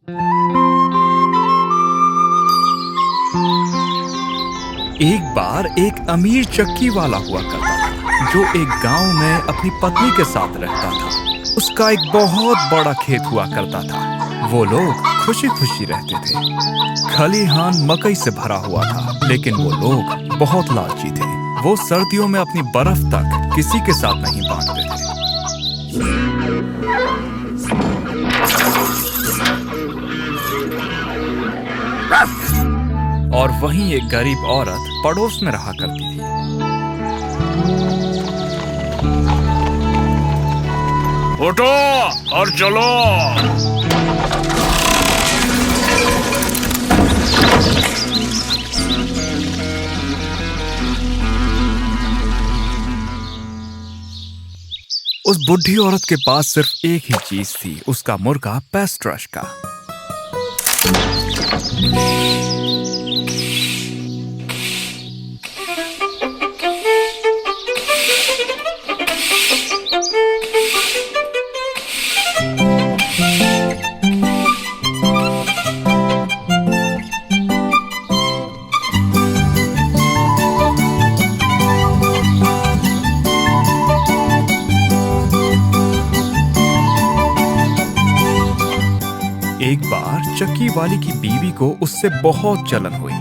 एक बार एक अमीर चक्की वाला हुआ करता था जो एक गांव में अपनी पत्नी के साथ रहता था। उसका एक बहुत बड़ा खेत हुआ करता था। वो लोग खुशी खुशी रहते थे। खलिहान मकई से भरा हुआ था, लेकिन वो लोग बहुत लालची थे। वो सर्दियों में अपनी बर्फ तक किसी के साथ नहीं बांटते थे। और वहीं एक गरीब औरत पड़ोस में रहा करती थी। उठो और चलो। उस बुढ़ी औरत के पास सिर्फ एक ही चीज थी, उसका मुर्गा पेस्ट्रशका। एक बार चक्की वाली की बीवी को उससे बहुत जलन हुई।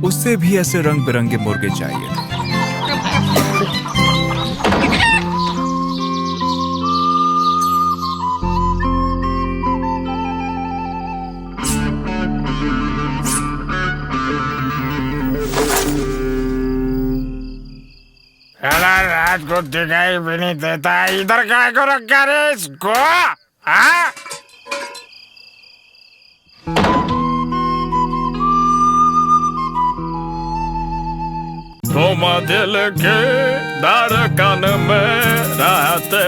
उससे भी ऐसे रंग बिरंगे मुर्गे चाहिए थे। रात को दिखाई भी नहीं देता, इधर क्या को रखा रे इसको? हाँ? तुम दिल के धड़कन में रहते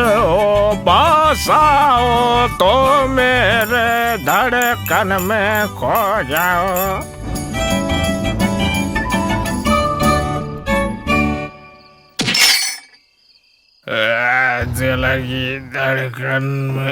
हो, पास आओ तो मेरे धड़कन में खो जाओ। दिल की धड़कन में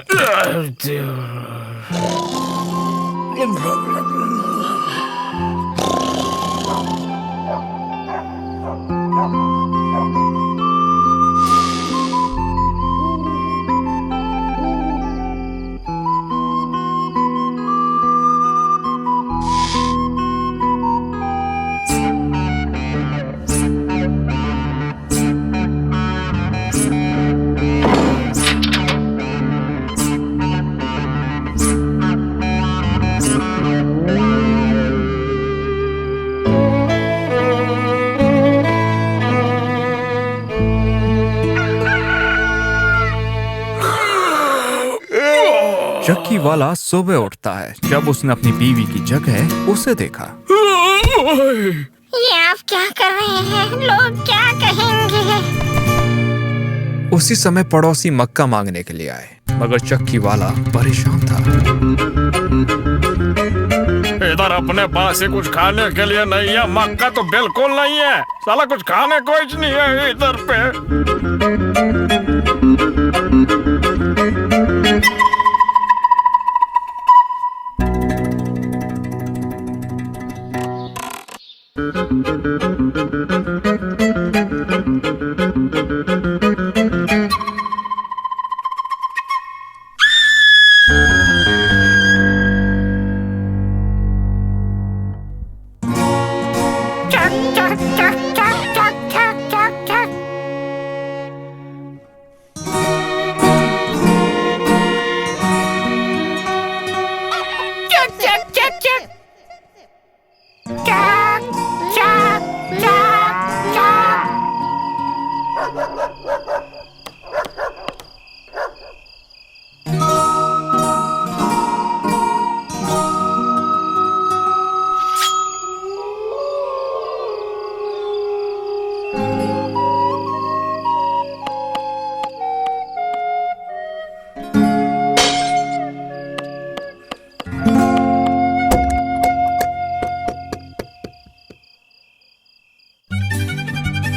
चक्की वाला सुबह उठता है। जब उसने अपनी बीवी की जगह उसे देखा। ये आप क्या कर रहे हैं? लोग क्या कहेंगे? उसी समय पड़ोसी मक्का मांगने के लिए आए, मगर चक्की वाला परेशान था। इधर अपने पास ही कुछ खाने के लिए नहीं है, मक्का तो बिल्कुल नहीं है। साला कुछ खाने को ही नहीं है इधर पे।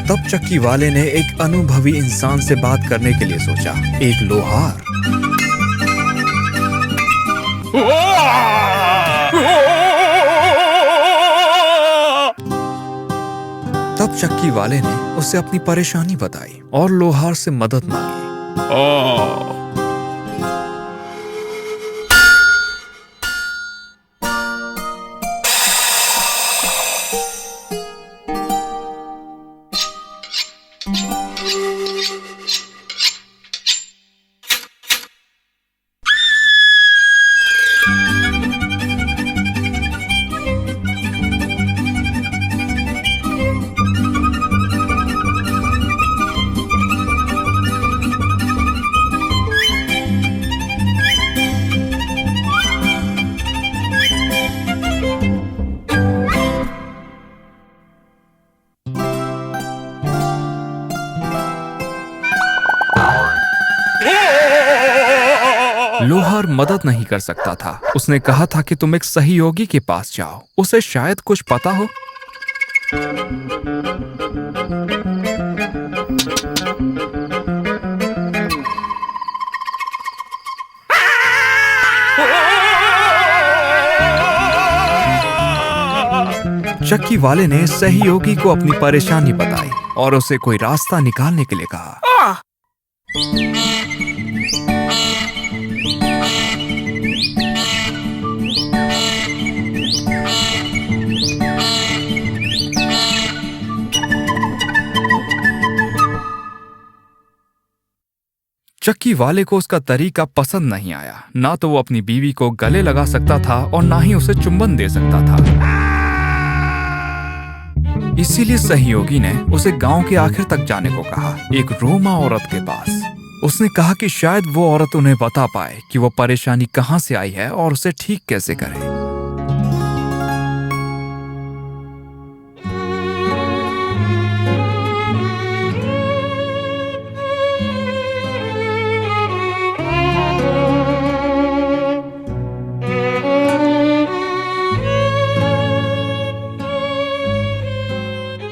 तब चक्की वाले ने एक अनुभवी इंसान से बात करने के लिए सोचा, एक लोहार। तब चक्की वाले ने उसे अपनी परेशानी बताई और लोहार से मदद मांगी। लोहार मदद नहीं कर सकता था। उसने कहा था कि तुम एक सहयोगी के पास जाओ, उसे शायद कुछ पता हो। चक्की वाले ने सहयोगी को अपनी परेशानी बताई और उसे कोई रास्ता निकालने के लिए कहा। चक्की वाले को उसका तरीका पसंद नहीं आया। ना तो वो अपनी बीवी को गले लगा सकता था और ना ही उसे चुंबन दे सकता था। इसीलिए सहयोगी ने उसे गांव के आखिर तक जाने को कहा, एक रोमा औरत के पास। उसने कहा कि शायद वो औरत उन्हें बता पाए कि वो परेशानी कहां से आई है और उसे ठीक कैसे करे।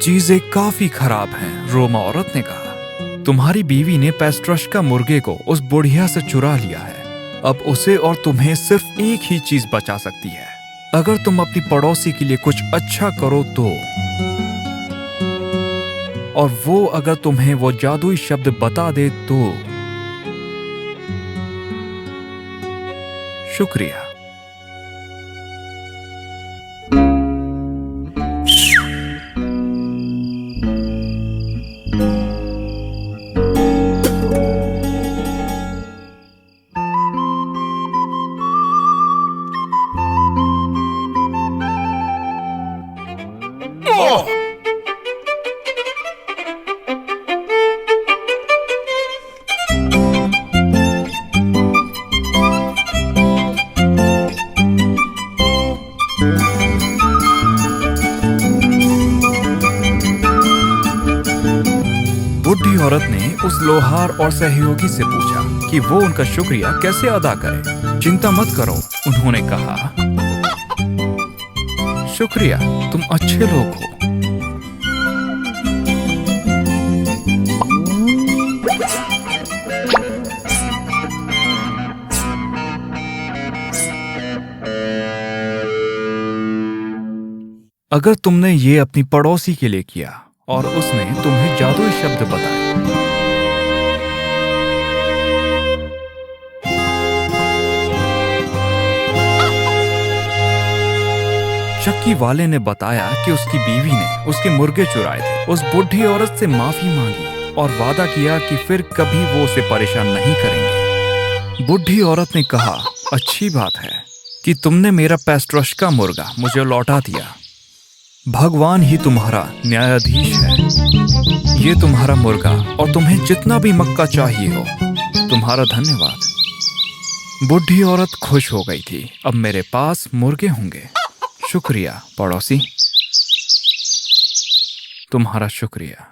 चीजें काफी खराब हैं, रोमा औरत ने कहा। तुम्हारी बीवी ने पेस्ट्रशका मुर्गे को उस बुढ़िया से चुरा लिया है। अब उसे और तुम्हें सिर्फ एक ही चीज बचा सकती है। अगर तुम अपनी पड़ोसी के लिए कुछ अच्छा करो तो, और वो अगर तुम्हें वो जादुई शब्द बता दे तो। शुक्रिया। बुढ़ी औरत ने उस लोहार और सहयोगी से पूछा कि वो उनका शुक्रिया कैसे अदा करे। चिंता मत करो, उन्होंने कहा। शुक्रिया, तुम अच्छे लोग हो। अगर तुमने ये अपनी पड़ोसी के लिए किया और उसने तुम्हें जादुई शब्द बताए, चक्की वाले ने बताया कि उसकी बीवी ने उसके मुर्गे चुराए थे। उस बुढ़ी औरत से माफी मांगी और वादा किया कि फिर कभी वो उसे परेशान नहीं करेंगे। बुढ़ी औरत ने कहा, अच्छी बात है कि तुमने मेरा पेस्ट्रशका मुर्गा मुझे लौटा दिया। भगवान ही तुम्हारा न्यायाधीश है। ये तुम्हारा मुर्गा और तुम्हें जितना भी मक्का चाहिए हो। तुम्हारा धन्यवाद। बुढ़ी औरत खुश हो गई थी। अब मेरे पास मुर्गे होंगे। शुक्रिया पड़ोसी, तुम्हारा शुक्रिया।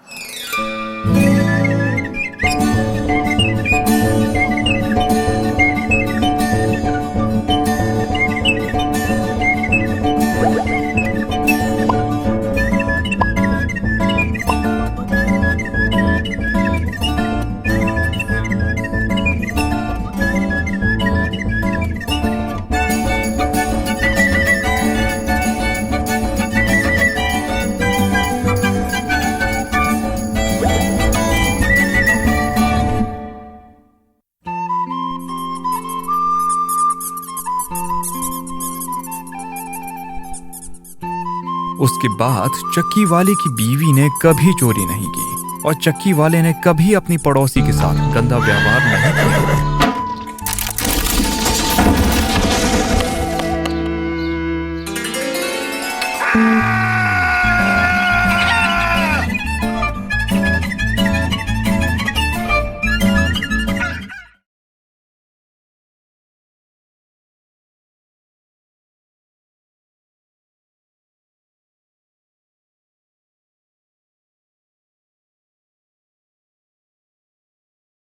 उसके बाद चक्की वाले की बीवी ने कभी चोरी नहीं की और चक्की वाले ने कभी अपनी पड़ोसी के साथ गंदा व्यवहार नहीं